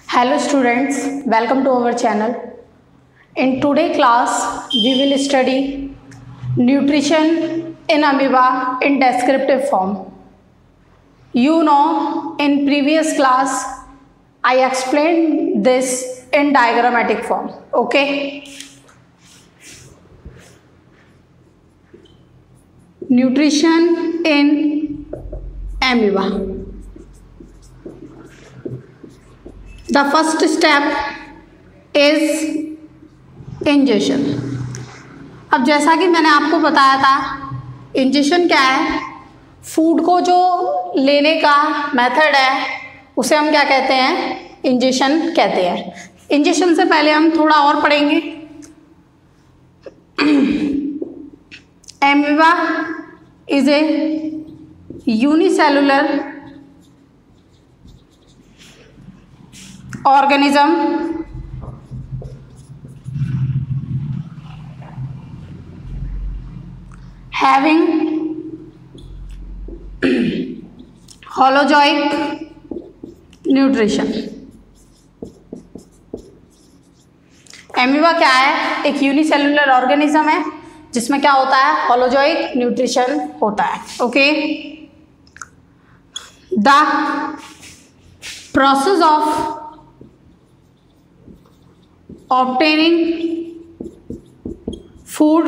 Hello students, welcome to our channel. In today class, we will study nutrition in amoeba in descriptive form. You know, in previous class, I explained this in diagrammatic form. Okay? Nutrition in amoeba. The first step is ingestion. अब जैसा कि मैंने आपको बताया था, ingestion क्या है? Food को जो लेने का मेथड है उसे हम क्या कहते हैं? इंजेशन कहते हैं. इंजेशन से पहले हम थोड़ा और पढ़ेंगे. Amoeba is a unicellular organism having holozoic nutrition. Amoeba क्या है? एक यूनिसेलुलर ऑर्गेनिज्म है जिसमें क्या होता है? होलोजोइक न्यूट्रिशन होता है. Okay. The process of obtaining food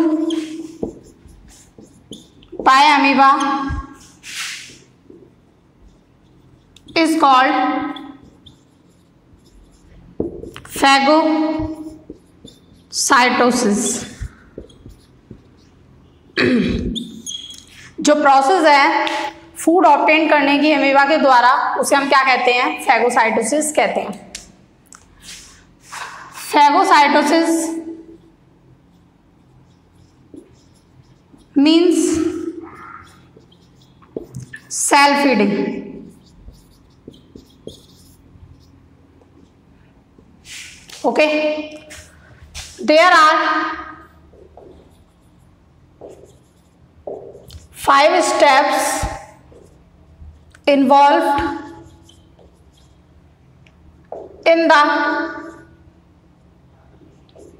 by amoeba is called phagocytosis. जो प्रोसेस है फूड ऑब्टेन करने की अमीबा के द्वारा, उसे हम क्या कहते हैं? फैगोसाइटोसिस कहते हैं. Phagocytosis means cell feeding. Okay, there are 5 steps involved in the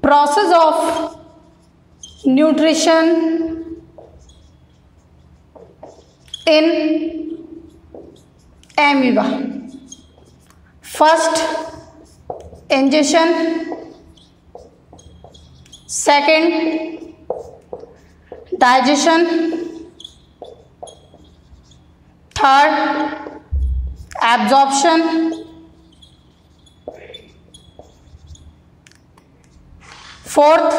process of nutrition in amoeba. First, ingestion. Second, digestion. Third, absorption. Fourth,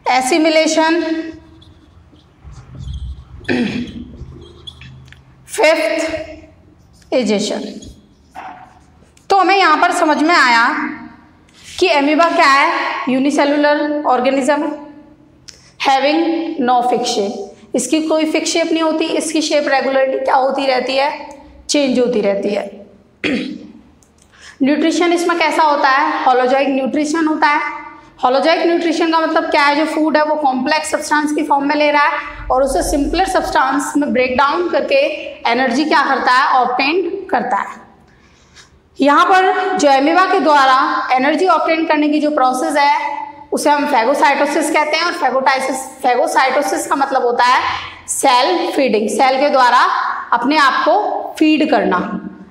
assimilation. Fifth, egestion. तो हमें यहाँ पर समझ में आया कि एमीबा क्या है? Unicellular organism having no fix shape. इसकी कोई फिक्स शेप नहीं होती. इसकी शेप रेगुलरली क्या होती रहती है? चेंज होती रहती है. न्यूट्रिशन इसमें कैसा होता है? होलोजोइक न्यूट्रिशन होता है. होलोजोइक न्यूट्रिशन का मतलब क्या है? जो फूड है वो कॉम्प्लेक्स सब्सटेंस की फॉर्म में ले रहा है और उसे सिंपलर सब्सटेंस में ब्रेक डाउन करके एनर्जी क्या करता है? ऑब्टेन करता है. यहाँ पर जो एमीबा के द्वारा एनर्जी ऑब्टेन करने की जो प्रोसेस है उसे हम फैगोसाइटोसिस कहते हैं. और फैगोसाइटोसिस का मतलब होता है सेल फीडिंग. सेल के द्वारा अपने आप को फीड करना,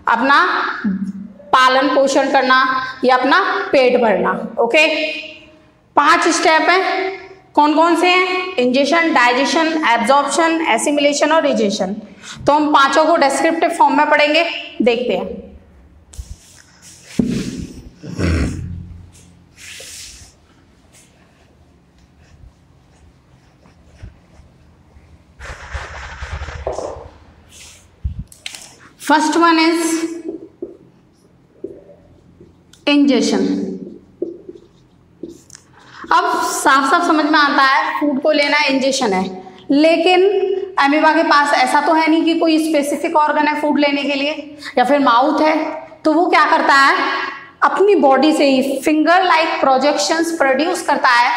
अपना पालन पोषण करना या अपना पेट भरना. ओके. 5 स्टेप हैं. कौन कौन से हैं? इंजेशन, डाइजेशन, एब्जॉर्प्शन, एसिमिलेशन और इजेशन. तो हम पांचों को डिस्क्रिप्टिव फॉर्म में पढ़ेंगे. देखते हैं. First one is ingestion. अब साफ साफ समझ में आता है फूड को लेना इंजेशन है, लेकिन अमीबा के पास ऐसा तो है नहीं कि कोई स्पेसिफिक ऑर्गन है फूड लेने के लिए, या फिर माउथ है. तो वो क्या करता है? अपनी बॉडी से ही फिंगर लाइक प्रोजेक्शंस प्रोड्यूस करता है,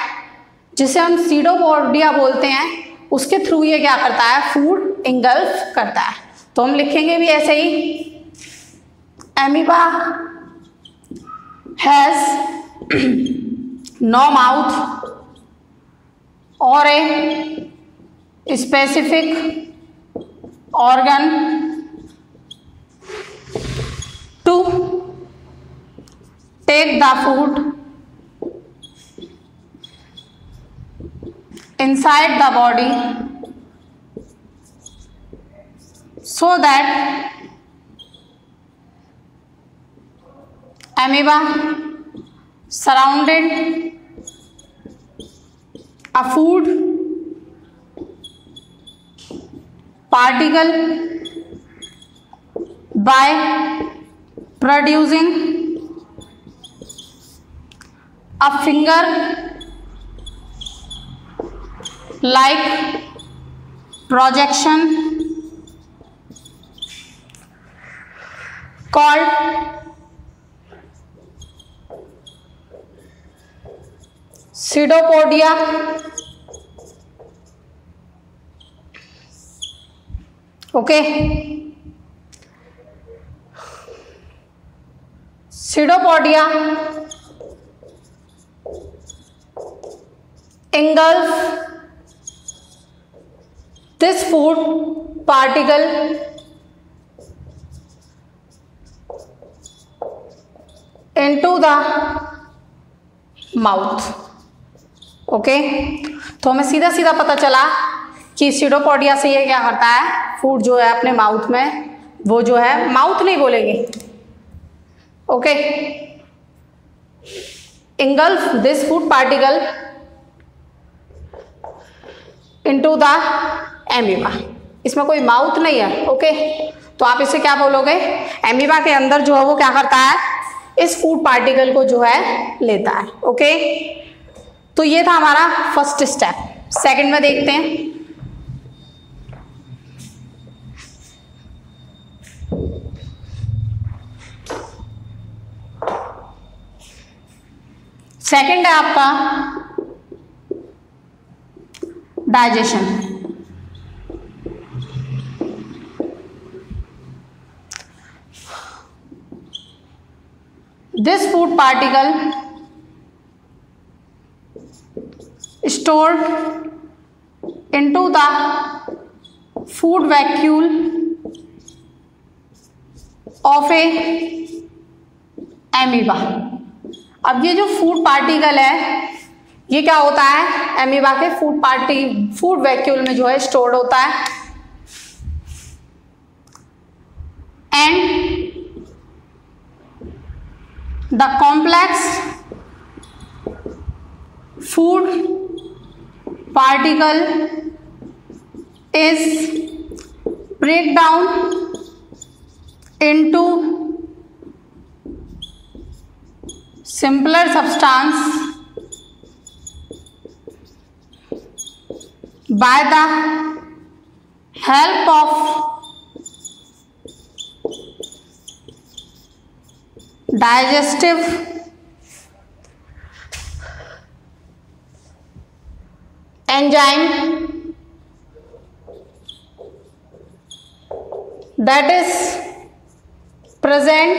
जिसे हम सीडोपोडिया बोलते हैं. उसके थ्रू ये क्या करता है? फूड इंगल्फ करता है. तो हम लिखेंगे भी ऐसे ही, एमीबा हैज नो माउथ और a specific organ to take the food inside the body so that amoeba surrounded a food particle by producing a finger like projection called pseudopodia. Okay, pseudopodia engulf this food particle into the mouth. Okay, तो हमें सीधा सीधा पता चला कि pseudopodia से ये क्या करता है, फूड जो है अपने माउथ में, वो जो है माउथ नहीं बोलेंगे, okay, engulf this food particle into the amoeba. इसमें कोई माउथ नहीं है, ओके, तो आप इसे क्या बोलोगे, एमीबा के अंदर जो है वो क्या करता है, इस फूड पार्टिकल को जो है लेता है. ओके, तो ये था हमारा फर्स्ट स्टेप. सेकंड में देखते हैं. सेकंड है आपका digestion. This food particle stored into the food vacuole of a amoeba. अब ये जो फूड पार्टिकल है ये क्या होता है, एमीबा के फूड वैक्यूल में जो है स्टोर्ड होता है. And the complex food particle is break down into simpler substance by the help of digestive enzyme that is present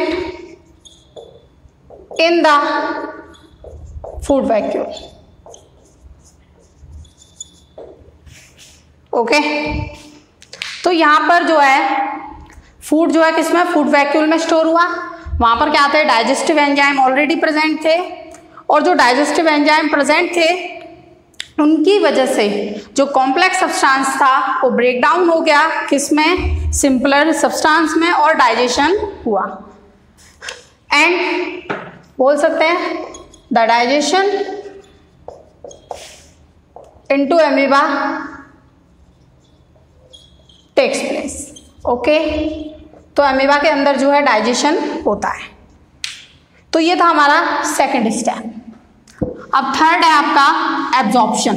in the food vacuole. Okay, तो यहां पर जो है फूड जो है किसमें, फूड वैक्यूल में स्टोर हुआ. वहां पर क्या थे, डाइजेस्टिव एंजाइम ऑलरेडी प्रेजेंट थे, और जो डाइजेस्टिव एंजाइम प्रेजेंट थे उनकी वजह से जो कॉम्प्लेक्स सब्सटेंस था वो ब्रेक डाउन हो गया किसमें, सिंपलर सब्सटेंस में, और डाइजेशन हुआ. एंड बोल सकते हैं the digestion into amoeba takes place. Okay, तो एमीबा के अंदर जो है डाइजेशन होता है. तो ये था हमारा सेकंड स्टेप. अब थर्ड है आपका एब्जॉर्प्शन.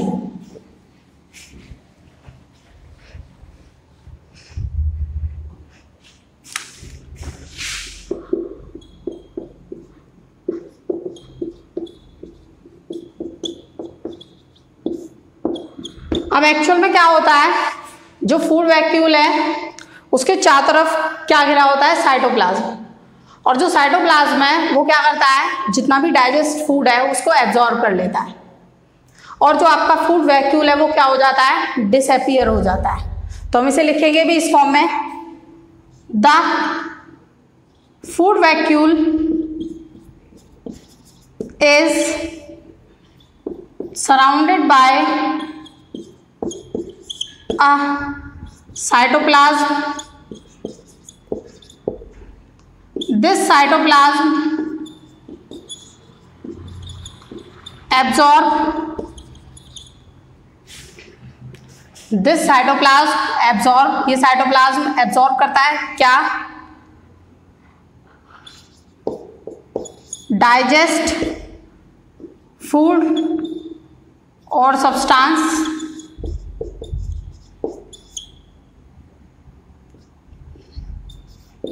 अब एक्चुअल में क्या होता है, जो फूड वैक्यूल है उसके चारों तरफ क्या घिरा होता है, साइटोप्लाज्म। और जो साइटोप्लाज्म है वो क्या करता है, जितना भी डाइजेस्ट फूड है उसको एब्जॉर्ब कर लेता है, और जो आपका फूड वैक्यूल है वो क्या हो जाता है, डिसअपीयर हो जाता है। तो हम इसे लिखेंगे भी इस फॉर्म में, the food vacuole is surrounded by a cytoplasm. This cytoplasm absorb ये साइटोप्लाज्म एब्जॉर्ब करता है क्या, डाइजेस्ट फूड और substance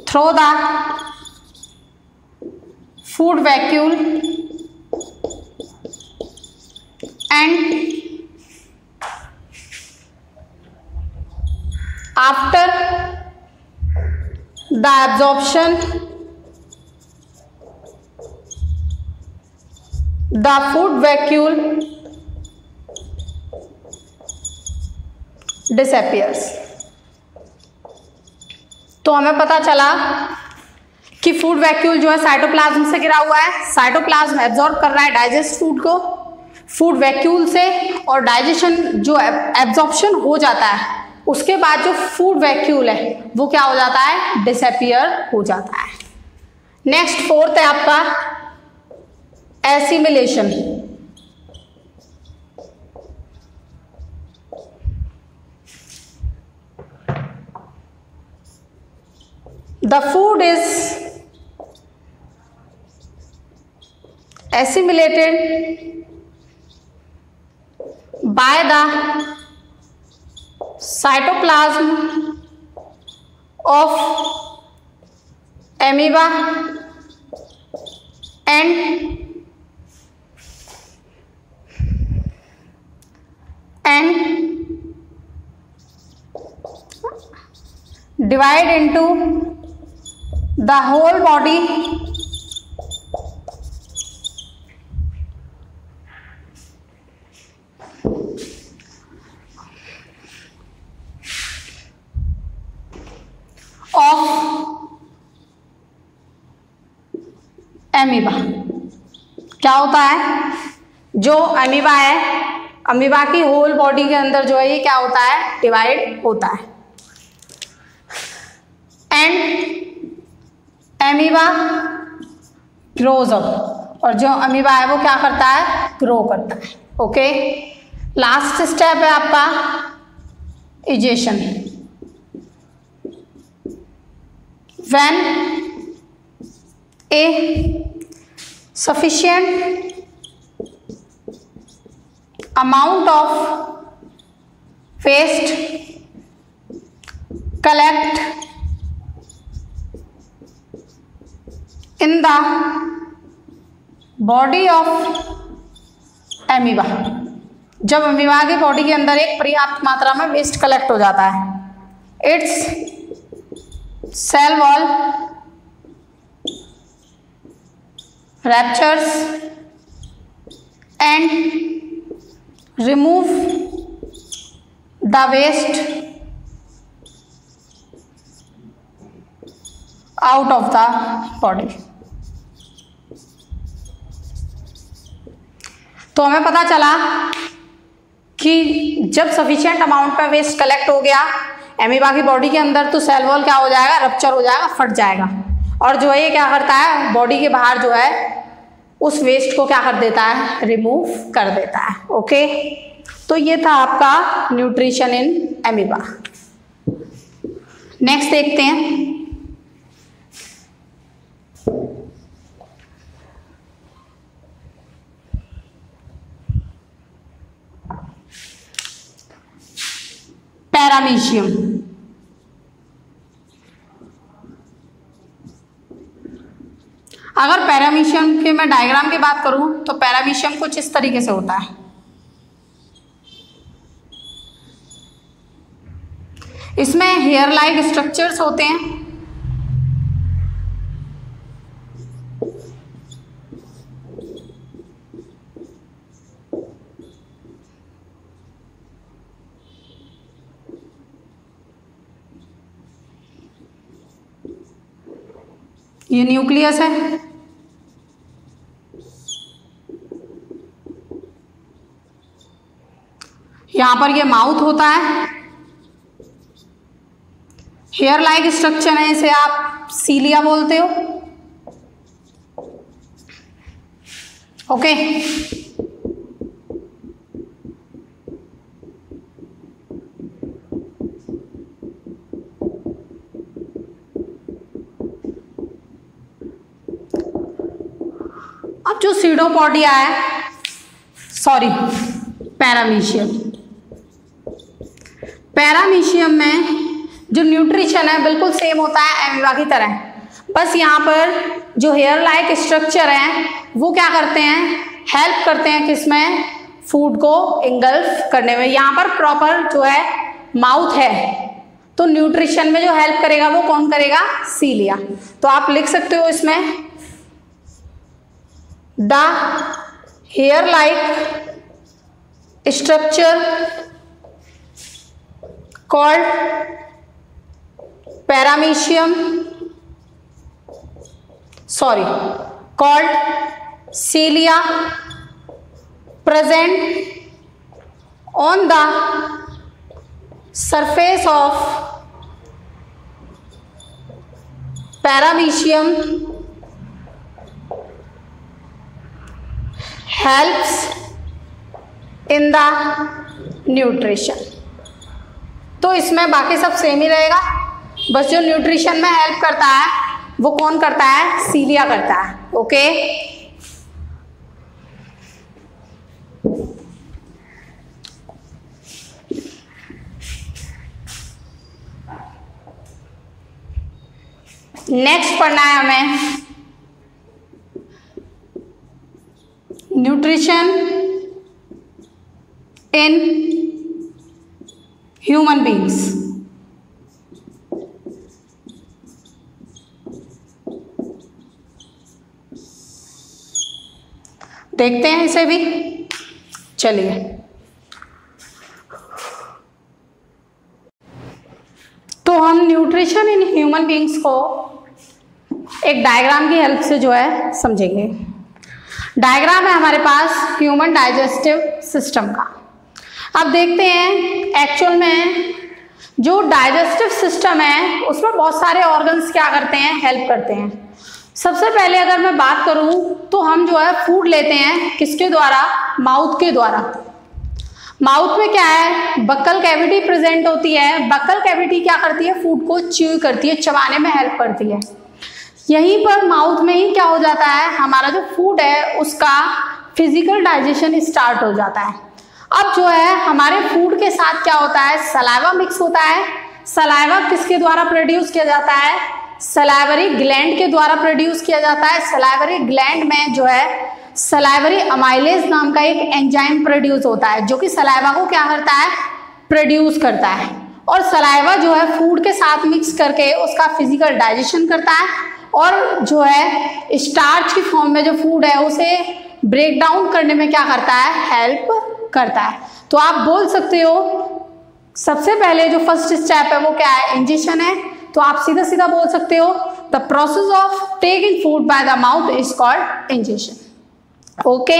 through the food vacuole and after the absorption the food vacuole disappears. तो हमें पता चला कि फूड वैक्यूल जो है साइटोप्लाज्म से घिरा हुआ है, साइटोप्लाज्म एब्जॉर्ब कर रहा है डाइजेस्ट फूड को फूड वैक्यूल से, और डाइजेशन जो एब्जॉर्प्शन हो जाता है उसके बाद जो फूड वैक्यूल है वो क्या हो जाता है, डिसअपियर हो जाता है। नेक्स्ट फोर्थ है आपका assimilation. The food is assimilated by the cytoplasm of amoeba and divide into the whole body of amoeba। क्या होता है, जो अमीबा है, अमीबा की होल बॉडी के अंदर जो है ये क्या होता है, डिवाइड होता है। एंड एमीबा ग्रोज अप, और जो अमीबा है वो क्या करता है, ग्रो करता है। ओके, लास्ट स्टेप है आपका egestion. When A sufficient amount of waste collect in the body of amoeba। जब अमीबा की बॉडी के अंदर एक पर्याप्त मात्रा में वेस्ट कलेक्ट हो जाता है, its cell wall ruptures and remove the waste out of the body। तो हमें पता चला कि जब सफिशिएंट अमाउंट पे वेस्ट कलेक्ट हो गया एमीबा की बॉडी के अंदर, तो सेल वॉल क्या हो जाएगा, रप्चर हो जाएगा, फट जाएगा, और जो है ये क्या करता है, बॉडी के बाहर जो है उस वेस्ट को क्या कर देता है, रिमूव कर देता है। ओके, तो ये था आपका न्यूट्रिशन इन एमीबा। नेक्स्ट देखते हैं पैरामीशियम। अगर पैरामीशियम के मैं डायग्राम की बात करूं तो पैरामीशियम कुछ इस तरीके से होता है। इसमें हेयर लाइक स्ट्रक्चर्स होते हैं। ये न्यूक्लियस है। यहां पर ये माउथ होता है। हेयर लाइक स्ट्रक्चर है, इसे आप सीलिया बोलते हो। ओके, अब जो सीडोपोडिया है, सॉरी पैरामीशियम, पैरामीशियम में जो न्यूट्रिशन है बिल्कुल सेम होता है एमीबा की तरह, बस यहाँ पर जो हेयर लाइक स्ट्रक्चर है वो क्या करते हैं, हेल्प करते हैं किसमें, फूड को इंगल्फ करने में। यहाँ पर प्रॉपर जो है माउथ है, तो न्यूट्रिशन में जो हेल्प करेगा वो कौन करेगा, सीलिया। तो आप लिख सकते हो इसमें the hair like structure called paramecium, called cilia, present on the surface of paramecium, helps in the nutrition। तो इसमें बाकी सब सेम ही रहेगा, बस जो न्यूट्रिशन में हेल्प करता है वो कौन करता है, सीलिया करता है। ओके, नेक्स्ट पढ़ना है हमें न्यूट्रिशन इन ह्यूमन बींग्स। देखते हैं इसे भी, चलिए। तो हम न्यूट्रिशन इन ह्यूमन बींग्स को एक डायग्राम की हेल्प से जो है समझेंगे। डायग्राम है हमारे पास ह्यूमन डाइजेस्टिव सिस्टम का। अब देखते हैं एक्चुअल में जो डाइजेस्टिव सिस्टम है उसमें बहुत सारे ऑर्गन्स क्या करते हैं, हेल्प करते हैं। सबसे पहले अगर मैं बात करूं तो हम जो है फूड लेते हैं किसके द्वारा, माउथ के द्वारा। माउथ में क्या है, बक्कल कैविटी प्रेजेंट होती है। बक्कल कैविटी क्या करती है, फूड को च्यू करती है, चबाने में हेल्प करती है। यहीं पर माउथ में ही क्या हो जाता है, हमारा जो फूड है उसका फिजिकल डाइजेशन स्टार्ट हो जाता है। अब जो है हमारे फूड के साथ क्या होता है, सलाइवा मिक्स होता है। सलाइवा किसके द्वारा प्रोड्यूस किया जाता है, सलाइवरी ग्लैंड के द्वारा प्रोड्यूस किया जाता है। सलाइवरी ग्लैंड में जो है सलाइवरी अमाइलेज नाम का एक एंजाइम प्रोड्यूस होता है जो कि सलाइवा को क्या करता है, प्रोड्यूस करता है। और सलाइवा जो है फूड के साथ मिक्स करके उसका फिजिकल डाइजेशन करता है और जो है स्टार्च की फॉर्म में जो फूड है उसे ब्रेक डाउन करने में क्या करता है, हेल्प करता है। तो आप बोल सकते हो सबसे पहले जो फर्स्ट स्टेप है वो क्या है, इंजेशन है। तो आप सीधा सीधा बोल सकते हो the process of taking food by the mouth is called ingestion. Okay,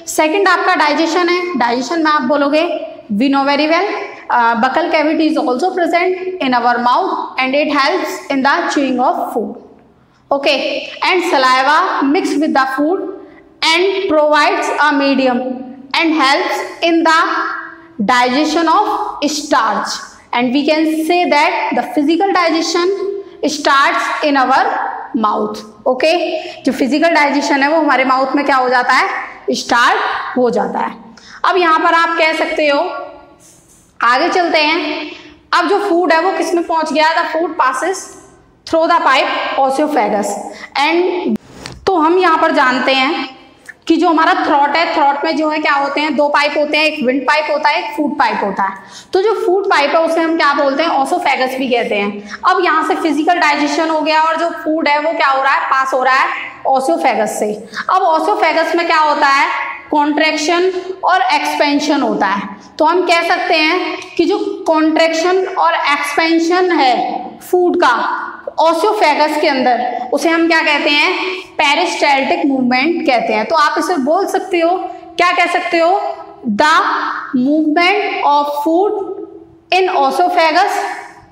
second आपका डाइजेशन है। डाइजेशन में आप बोलोगे we know very well buccal cavity is also present in our mouth and it helps in the chewing of food. Okay, and saliva mixed with the food and provides a medium and helps in the digestion of starch, and we can say that the physical digestion starts in our mouth. Okay, जो physical digestion है वो हमारे mouth में क्या हो जाता है, start हो जाता है। अब यहाँ पर आप कह सकते हो, आगे चलते हैं। अब जो फूड है वो किस में पहुंच गया, the food passes through the pipe ओसियोफेगस and. तो हम यहाँ पर जानते हैं कि जो हमारा थ्रॉट है, थ्रॉट में जो है क्या होते हैं, 2 पाइप होते हैं, एक विंड पाइप होता है, एक फूड पाइप होता है। तो जो फूड पाइप है उसे हम क्या बोलते हैं, ओसोफेगस भी कहते हैं। अब यहाँ से फिजिकल डाइजेशन हो गया और जो फूड है वो क्या हो रहा है, पास हो रहा है ओसोफेगस से। अब ओसोफेगस में क्या होता है, कॉन्ट्रैक्शन और एक्सपेंशन होता है। तो हम कह सकते हैं कि जो कॉन्ट्रैक्शन और एक्सपेंशन है फूड का ओसोफेगस के अंदर, उसे हम क्या कहते हैं, पेरिस्टाल्टिक मूवमेंट कहते हैं। तो आप इसे बोल सकते हो, क्या कह सकते हो, the movement of food in oesophagus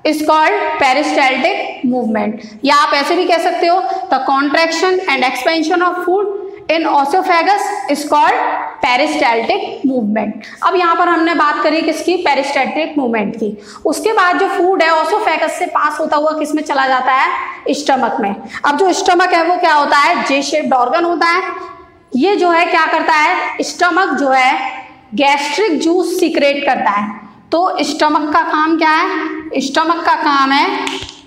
is called peristaltic movement. या आप ऐसे भी कह सकते हो, the contraction and expansion of food in oesophagus is called peristaltic movement. अब यहाँ पर हमने बात करी किसकी, पेरिस्टाल्टिक मूवमेंट की। उसके बाद जो फूड है ओसोफेगस से पास होता हुआ किस में चला जाता है, स्टमक में। अब जो स्टमक है वो क्या होता है, जे शेप्ड ऑर्गन होता है। ये जो है क्या करता है, स्टमक जो है गैस्ट्रिक जूस सीक्रेट करता है। तो स्टमक का काम क्या है, स्टमक का काम है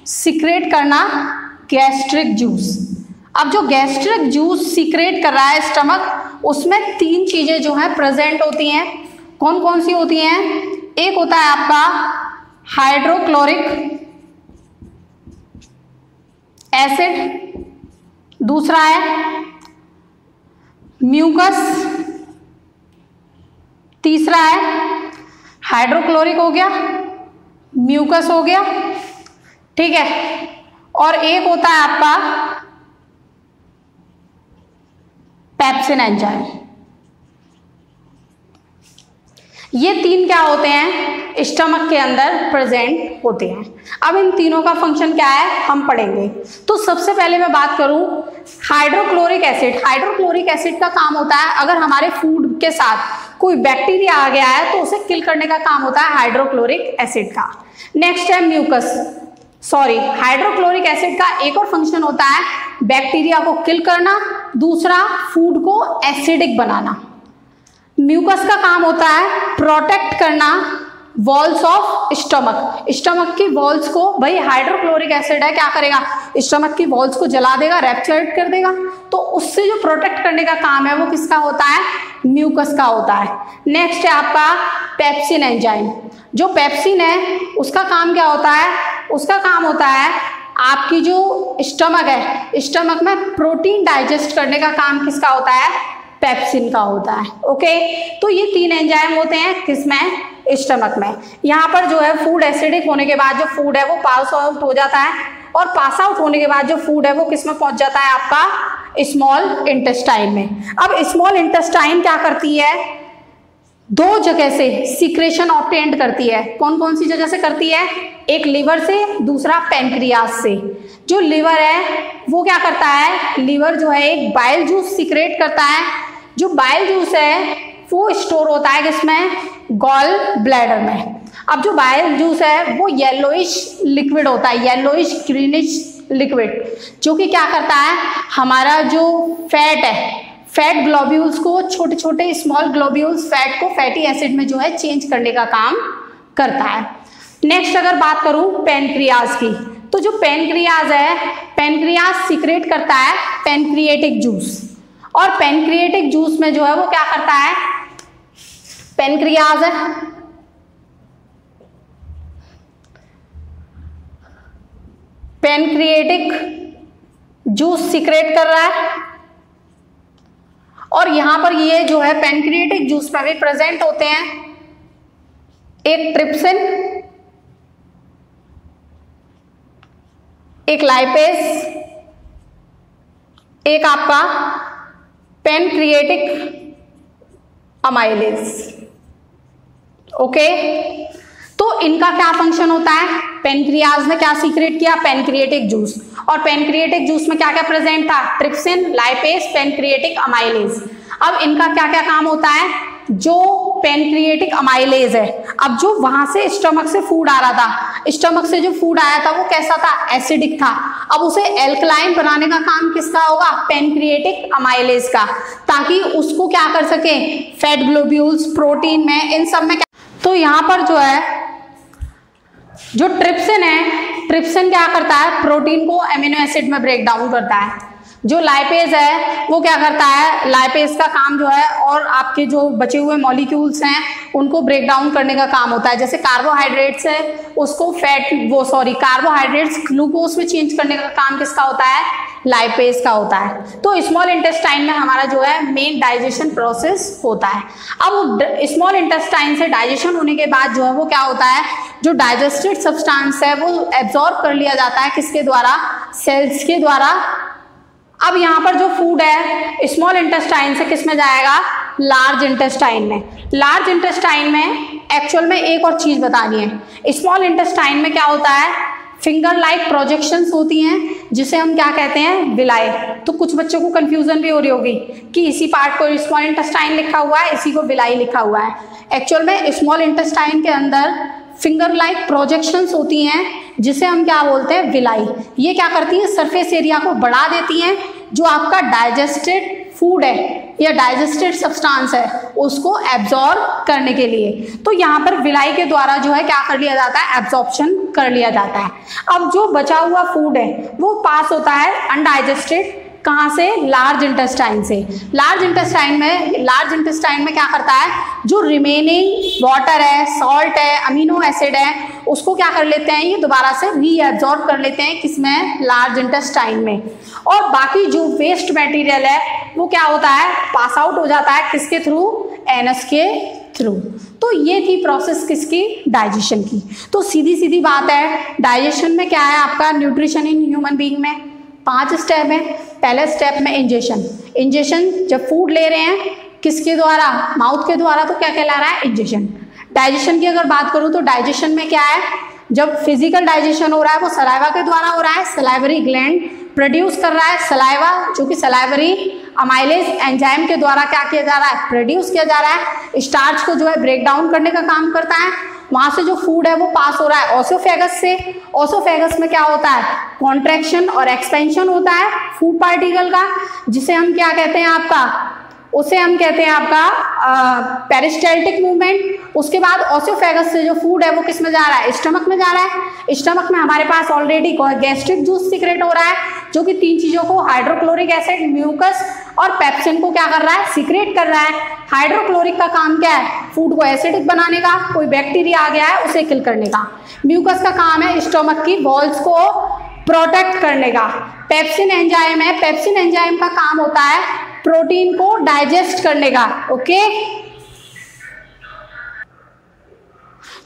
सीक्रेट करना गैस्ट्रिक जूस। अब जो गैस्ट्रिक जूस सीक्रेट कर रहा है स्टमक, उसमें 3 चीजें जो है प्रेजेंट होती हैं। कौन कौन सी होती हैं, एक होता है आपका हाइड्रोक्लोरिक एसिड, दूसरा है म्यूकस, तीसरा है हाइड्रोक्लोरिक हो गया, म्यूकस हो गया, ठीक है, और एक होता है आपका पेप्सिन एंजाइम। ये 3 क्या होते हैं, स्टमक के अंदर प्रेजेंट होते हैं। अब इन तीनों का फंक्शन क्या है हम पढ़ेंगे। तो सबसे पहले मैं बात करूं हाइड्रोक्लोरिक एसिड। हाइड्रोक्लोरिक एसिड का काम होता है, अगर हमारे फूड के साथ कोई बैक्टीरिया आ गया है तो उसे किल करने का काम होता है हाइड्रोक्लोरिक एसिड का। नेक्स्ट है म्यूकस, सॉरी, हाइड्रोक्लोरिक एसिड का एक और फंक्शन होता है बैक्टीरिया को किल करना, दूसरा फूड को एसिडिक बनाना। म्यूकस का काम होता है प्रोटेक्ट करना वॉल्स ऑफ स्टमक। स्टमक की वॉल्स को, भाई हाइड्रोक्लोरिक एसिड है, क्या करेगा, स्टमक की वॉल्स को जला देगा, रैप्चर्ड कर देगा। तो उससे जो प्रोटेक्ट करने का काम है वो किसका होता है, म्यूकस का होता है। नेक्स्ट है आपका पेप्सिन एंजाइम। जो पेप्सिन है उसका काम क्या होता है, उसका काम होता है आपकी जो स्टमक है, स्टमक में प्रोटीन डाइजेस्ट करने का काम किसका होता है, पेप्सिन का होता है। ओके, तो ये 3 एंजाइम होते हैं किसमें, स्टमक में। यहाँ पर जो है फूड एसिडिक होने के बाद जो फूड है वो पास आउट हो जाता है, और पास आउट होने के बाद जो फूड है वो किस में पहुंच जाता है, आपका स्मॉल इंटेस्टाइन में। अब स्मॉल इंटेस्टाइन क्या करती है, 2 जगह से सीक्रेशन ऑब्टेंड करती है। कौन कौन सी जगह से करती है, एक लिवर से, दूसरा पैनक्रियास से। जो लिवर है वो क्या करता है, लिवर जो है एक बाइल जूस सीक्रेट करता है। जो बाइल जूस है वो स्टोर होता है किसमें, गॉल ब्लैडर में। अब जो बाइल जूस है वो येलोइश लिक्विड होता है, येलोइश ग्रीनिश लिक्विड, जो कि क्या करता है, हमारा जो फैट है, फैट ग्लोब्यूल्स को, छोटे छोटे स्मॉल ग्लोब्यूल्स फैट को फैटी एसिड में जो है चेंज करने का काम करता है। नेक्स्ट अगर बात करूं पैनक्रियाज की, तो जो पैनक्रियाज है, पैनक्रियाज सीक्रेट करता है पैनक्रिएटिक जूस, और पैनक्रिएटिक जूस में जो है वो क्या करता है, पैनक्रियाज है पैनक्रिएटिक जूस सीक्रेट कर रहा है, और यहां पर ये जो है पैनक्रिएटिक जूस में भी प्रेजेंट होते हैं एक ट्रिप्सिन, एक लाइपेज, एक आपका पैनक्रिएटिक अमाइलेज। ओके, तो इनका क्या फंक्शन होता है, पैनक्रियाज ने क्या सीक्रेट किया, पैनक्रिएटिक जूस, और पैनक्रिएटिक जूस में क्या क्या प्रेजेंट था, ट्रिप्सिन, लाइपेज, पैनक्रिएटिक अमाइलेज। अब इनका क्या क्या काम होता है, जो पैनक्रिएटिक अमाइलेज है, अब जो वहां से स्टमक से फूड आ रहा था, स्टमक से जो फूड आया था वो कैसा था, एसिडिक था। अब उसे एल्कलाइन बनाने का काम किसका होगा, पैनक्रिएटिक अमाइलेज का, ताकि उसको क्या कर सके, फैट ग्लोब्यूल्स, प्रोटीन में, इन सब में क्या। तो यहाँ पर जो है जो ट्रिप्सिन है, ट्रिप्सिन क्या करता है, प्रोटीन को एमिनो एसिड में ब्रेक डाउन करता है। जो लाइपेज है वो क्या करता है, लाइपेज का काम जो है और आपके जो बचे हुए मॉलिक्यूल्स हैं उनको ब्रेक डाउन करने का काम होता है। जैसे कार्बोहाइड्रेट्स है उसको कार्बोहाइड्रेट्स ग्लूकोज में चेंज करने का काम किसका होता है, लाइपेज का होता है। तो स्मॉल इंटेस्टाइन में हमारा जो है मेन डाइजेशन प्रोसेस होता है। अब स्मॉल इंटेस्टाइन से डाइजेशन होने के बाद जो है वो क्या होता है, जो डाइजेस्टेड सब्सटेंस है वो एब्जॉर्ब कर लिया जाता है किसके द्वारा, सेल्स के द्वारा। अब यहाँ पर जो फूड है स्मॉल इंटेस्टाइन से किस में जाएगा, लार्ज इंटेस्टाइन में। लार्ज इंटेस्टाइन में एक्चुअल में एक और चीज बतानी है, स्मॉल इंटेस्टाइन में क्या होता है, फिंगर लाइक प्रोजेक्शंस होती हैं जिसे हम क्या कहते हैं, विलाई। तो कुछ बच्चों को कंफ्यूजन भी हो रही होगी कि इसी पार्ट को स्मॉल इंटेस्टाइन लिखा हुआ है, इसी को विलाई लिखा हुआ है। एक्चुअल में स्मॉल इंटेस्टाइन के अंदर फिंगर लाइक प्रोजेक्शंस होती हैं जिसे हम क्या बोलते हैं, विलाई। ये क्या करती है, सरफेस एरिया को बढ़ा देती हैं, जो आपका डाइजेस्टेड फूड है या डाइजेस्टेड सब्सटेंस है उसको एब्जॉर्ब करने के लिए। तो यहाँ पर विलाई के द्वारा जो है क्या कर लिया जाता है, एब्जॉर्प्शन कर लिया जाता है। अब जो बचा हुआ फूड है वो पास होता है अनडाइजेस्टेड, कहाँ से, लार्ज इंटेस्टाइन से। लार्ज इंटेस्टाइन में क्या करता है, जो रिमेनिंग वाटर है, सॉल्ट है, अमीनो एसिड है, उसको क्या कर लेते हैं, ये दोबारा से रीएब्जॉर्ब कर लेते हैं किसमें, लार्ज इंटेस्टाइन में। और बाकी जो वेस्ट मटेरियल है वो क्या होता है, पास आउट हो जाता है किसके थ्रू, एनस के थ्रू। तो ये थी प्रोसेस किसकी, डाइजेशन की। तो सीधी सीधी बात है, डाइजेशन में क्या है आपका, न्यूट्रिशन इन ह्यूमन बीइंग में 5 स्टेप है। पहले स्टेप में इंजेशन, जब फूड ले रहे हैं किसके द्वारा, माउथ के द्वारा, तो क्या कहला रहा है, इंजेशन। डाइजेशन की अगर बात करूं तो डाइजेशन में क्या है, जब फिजिकल डाइजेशन हो रहा है वो सलाइवा के द्वारा हो रहा है, सलाइवरी ग्लैंड प्रोड्यूस कर रहा है सलाइवा, जो कि सलाइवरी अमाइलेज एंजाइम के द्वारा क्या किया जा रहा है, प्रोड्यूस किया जा रहा है। स्टार्च को जो है ब्रेक डाउन करने का काम करता है। वहां से जो फूड है वो पास हो रहा है ओसोफेगस से। ओसोफेगस में क्या होता है, कॉन्ट्रैक्शन और एक्सपेंशन होता है फूड पार्टिकल का, जिसे हम क्या कहते हैं आपका, पेरिस्टाल्टिक मूवमेंट। उसके बाद ओसोफेगस से जो फूड है वो किस में जा रहा है, स्टमक में जा रहा है। स्टमक में हमारे पास ऑलरेडी गैस्ट्रिक जूस सीक्रेट हो रहा है, जो कि 3 चीजों को, हाइड्रोक्लोरिक एसिड, म्यूकस और पेप्सिन को क्या कर रहा है, सीक्रेट कर रहा है। हाइड्रोक्लोरिक का काम क्या है, फूड को एसिडिक बनाने का, कोई बैक्टीरिया आ गया है उसे किल करने का। म्यूकस का काम है स्टमक की वॉल्स को प्रोटेक्ट करने का। पेप्सिन एंजाइम है, पेप्सिन एंजाइम का काम होता है प्रोटीन को डाइजेस्ट करने का। ओके,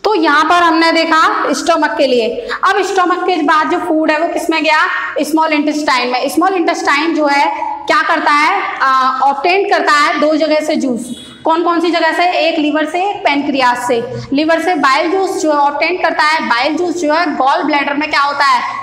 तो यहाँ पर हमने देखा स्टमक के लिए। अब स्टमक के बाद जो फूड है वो किसमें गया, स्मॉल इंटेस्टाइन में। स्मॉल इंटेस्टाइन जो है क्या करता है, ऑब्टेन करता है 2 जगह से जूस। कौन कौन सी जगह से, एक लीवर से, एक पैनक्रियास से। लीवर से बाइल जूस जो है ऑब्टेन करता है। बाइल जूस जो है गॉल ब्लैडर में क्या होता है,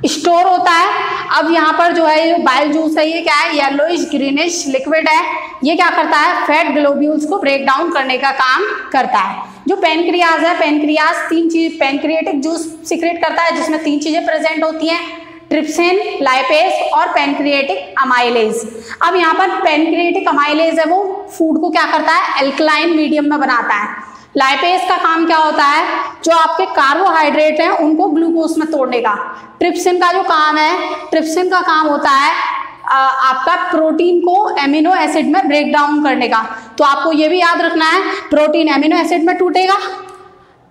स्टोर होता है। अब यहाँ पर जो है ये बाइल जूस है, ये क्या है, येलोइश ग्रीनिश लिक्विड है। ये क्या करता है, फैट ग्लोब्यूल्स को ब्रेक डाउन करने का काम करता है। जो पैनक्रियाज है, पैनक्रियाज 3 चीज, पैनक्रिएटिक जूस सीक्रेट करता है जिसमें 3 चीजें प्रेजेंट होती हैं, ट्रिप्सिन, लाइपेज और पैनक्रिएटिक अमाइलेज। अब यहाँ पर पैनक्रिएटिक अमाइलेज है वो फूड को क्या करता है, एल्कलाइन मीडियम में बनाता है। लाइपेज का काम क्या होता है, जो आपके कार्बोहाइड्रेट हैं उनको ग्लूकोज में तोड़ने का। ट्रिप्सिन का जो काम है, ट्रिप्सिन का काम होता है आपका प्रोटीन को एमिनो एसिड में ब्रेक डाउन करने का। तो आपको ये भी याद रखना है, प्रोटीन एमिनो एसिड में टूटेगा,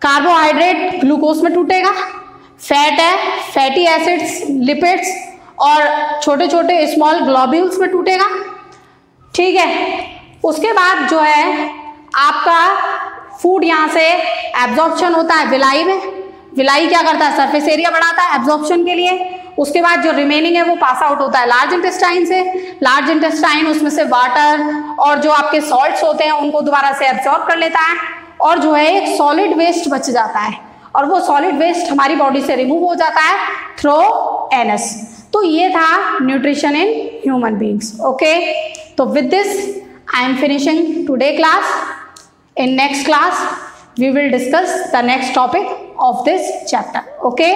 कार्बोहाइड्रेट ग्लूकोज में टूटेगा, फैट है फैटी एसिड्स, लिपिड्स और छोटे छोटे स्मॉल ग्लोब्यूल्स में टूटेगा। ठीक है, उसके बाद जो है आपका फूड यहाँ से एब्जॉर्प्शन होता है विलाई में। विलाई क्या करता है, सरफेस एरिया बढ़ाता है एब्जॉर्प्शन के लिए। उसके बाद जो रिमेनिंग है वो पास आउट होता है लार्ज इंटेस्टाइन से। लार्ज इंटेस्टाइन उसमें से वाटर और जो आपके सॉल्ट्स होते हैं उनको दोबारा से एब्जॉर्ब कर लेता है, और जो है एक सॉलिड वेस्ट बच जाता है, और वो सॉलिड वेस्ट हमारी बॉडी से रिमूव हो जाता है थ्रू एनस। तो ये था nutrition in human beings. Okay, तो with this I am finishing today class. In next class we will discuss the next topic of this chapter. Okay.